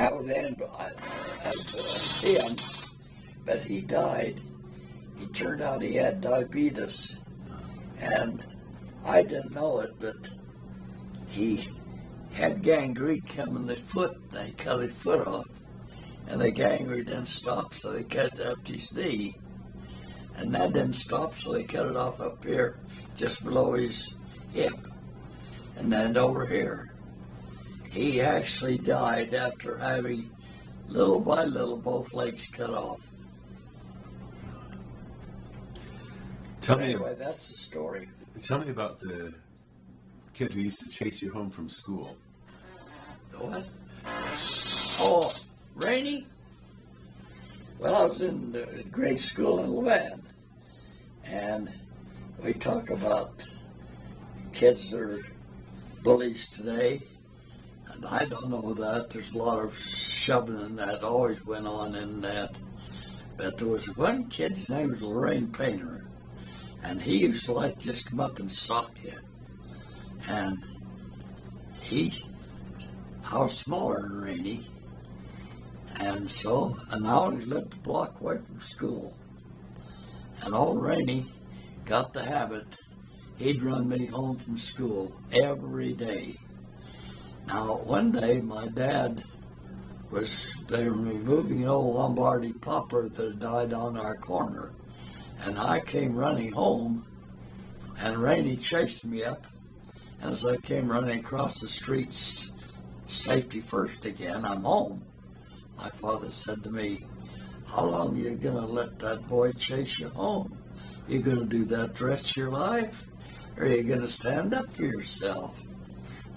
out end of him, but he died. He turned out he had diabetes, and I didn't know it, but he had gangrene coming his foot. They cut his foot off, and the gangrene didn't stop, so they cut it up his knee. And that didn't stop, so they cut it off up here, just below his hip, and then over here. He actually died after having, little by little, both legs cut off. Anyway, that's the story. Tell me about the kid who used to chase you home from school. The what? Oh, Rainey? Well, I was in grade school in Lamonte, and we talk about kids that are bullies today, and I don't know that. There's a lot of shoving and that always went on in that. But there was one kid, his name was Rainey Painter, and he used to like just come up and sock you. And I was smaller than Rainey, and I only lived a block away from school. And old Rainey got the habit, he'd run me home from school every day. Now, one day, my dad they were removing an old Lombardy poplar that had died on our corner. And I came running home, and Rainey chased me up. And as I came running across the streets, safety first again, I'm home. My father said to me, "How long are you going to let that boy chase you home? You going to do that the rest of your life? Or are you going to stand up for yourself?"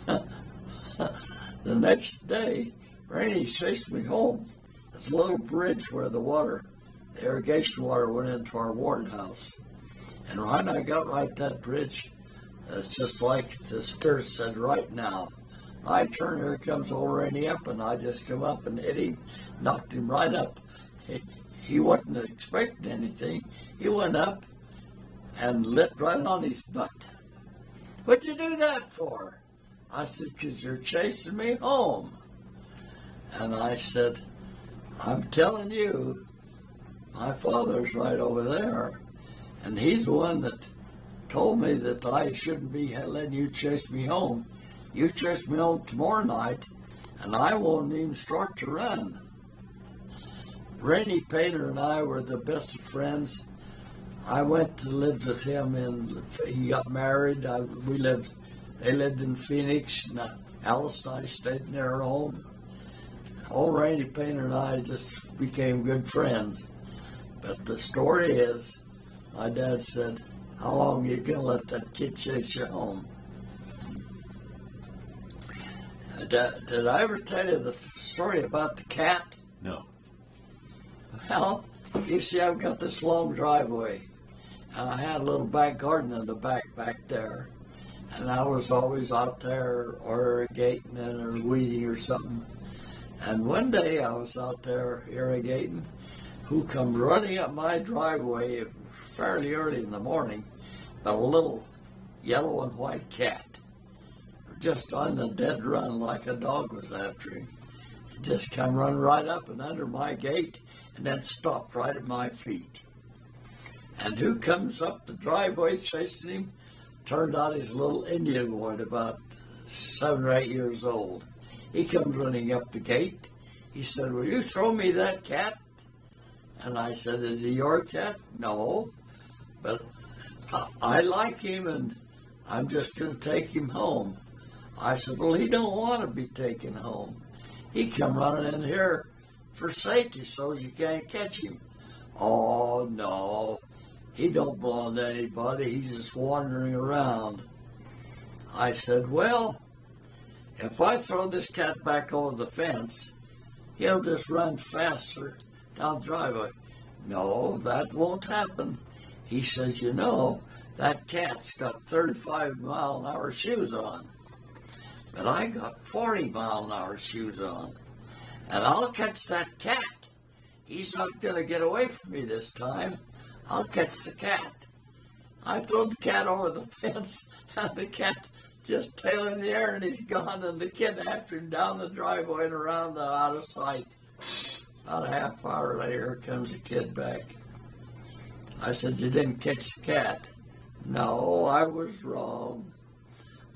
The next day, Rainey chased me home. There's a little bridge where the irrigation water went into our ward house. And when I got right that bridge, it's just like the spirit said, "Right now." I turned, here comes old Rainey up, and I just come up and hit him, knocked him right up. He wasn't expecting anything. He went up and lit right on his butt. "What'd you do that for?" I said, "'Cause you're chasing me home." And I said, "I'm telling you, my father's right over there, and he's the one that told me that I shouldn't be letting you chase me home. You chase me home tomorrow night, and I won't even start to run." Rainey Painter and I were the best of friends. I went to live with him, and he got married. They lived in Phoenix, and Alice and I stayed in their home. Old Rainey Painter and I just became good friends. But the story is, my dad said, "How long are you going to let that kid chase you home?" Did I ever tell you the story about the cat? No. Well, you see, I've got this long driveway, and I had a little back garden in the back there, and I was always out there irrigating or weeding or something. And one day I was out there irrigating, who come running up my driveway fairly early in the morning, a little yellow and white cat, just on the dead run like a dog was after him. He just come running right up and under my gate and then stopped right at my feet. And who comes up the driveway chasing him? Turned out he's a little Indian boy, about 7 or 8 years old. He comes running up the gate. He said, "Will you throw me that cat?" And I said, "Is he your cat?" "No, but I like him, and I'm just going to take him home." I said, "Well, he don't want to be taken home. He come running in here for safety so you can't catch him." "Oh, no, he don't belong to anybody. He's just wandering around." I said, "Well, if I throw this cat back over the fence, he'll just run faster down the driveway." "No, that won't happen." He says, "You know, that cat's got 35-mile-an-hour shoes on. But I got 40-mile-an-hour shoes on. And I'll catch that cat. He's not going to get away from me this time. I'll catch the cat." I threw the cat over the fence, and the cat just tail in the air, and he's gone, and the kid after him down the driveway and around the out of sight. About a half hour later, comes the kid back. I said, "You didn't catch the cat." "No, I was wrong.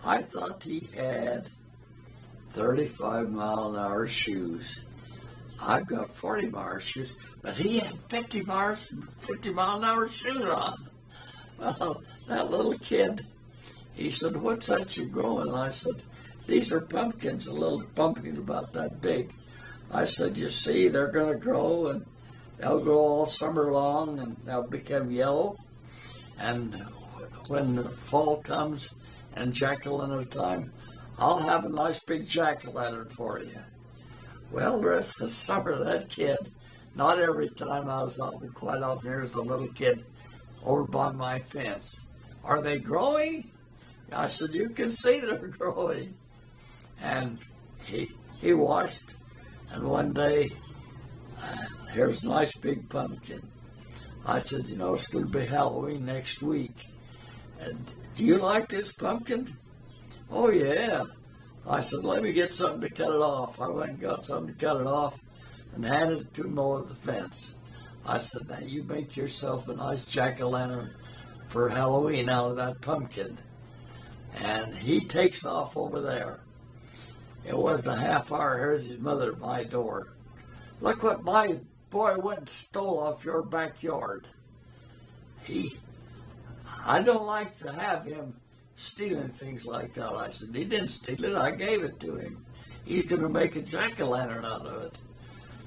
I thought he had 35-mile-an-hour shoes. I've got 40-mile shoes, but he had 50-mile-an-hour shoes on." Well, that little kid, he said, "What's that you're growing?" And I said, "These are pumpkins, a little pumpkin about that big." I said, "You see, they're going to grow, and they'll grow all summer long, and they'll become yellow. And when the fall comes and jack-o'-lantern time, I'll have a nice big jack-o'-lantern for you." Well, the rest of the summer, that kid, not every time I was out, but quite often, here's the little kid over by my fence. "Are they growing?" I said, "You can see they're growing." And he watched, and one day, here's a nice big pumpkin. I said, "You know, it's going to be Halloween next week. And do you like this pumpkin?" "Oh, yeah." I said, "Let me get something to cut it off." I went and got something to cut it off and handed it to him over the fence. I said, "Now you make yourself a nice jack-o'-lantern for Halloween out of that pumpkin." And he takes off over there. It wasn't a half hour. Here's his mother at my door. "Look what my boy went and stole off your backyard." I don't like to have him stealing things like that. I said, "He didn't steal it. I gave it to him. He's going to make a jack-o'-lantern out of it."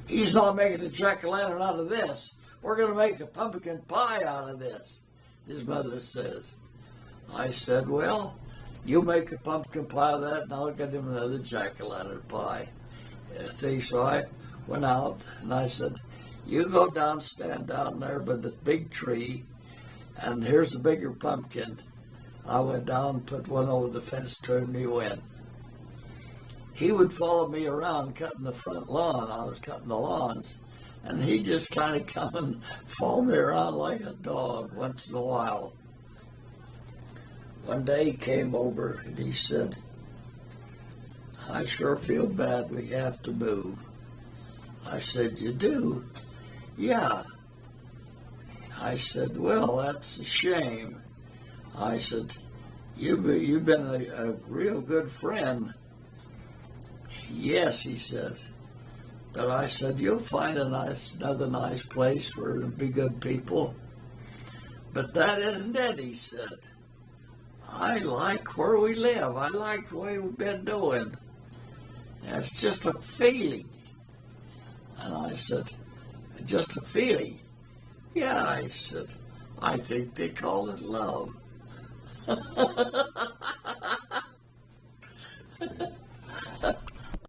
"He's not making a jack-o'-lantern out of this. We're going to make a pumpkin pie out of this," his mother says. I said, "Well, you make a pumpkin pie of that, and I'll get him another jack-o'-lantern pie." So I went out, and I said, "You go down, stand down there by the big tree, and here's the bigger pumpkin." I went down, put one over the fence, turned me in. He would follow me around cutting the front lawn. I was cutting the lawns, and he'd just kind of come and follow me around like a dog once in a while. One day he came over and he said, "I sure feel bad we have to move." I said, "You do?" "Yeah." I said, "Well, that's a shame." I said, You've been a real good friend." "Yes," he says. But I said, "You'll find another nice place where there'll be good people." "But that isn't it," he said. "I like where we live. I like the way we've been doing. And it's just a feeling." And I said, "Just a feeling?" "Yeah," I said. "I think they call it love."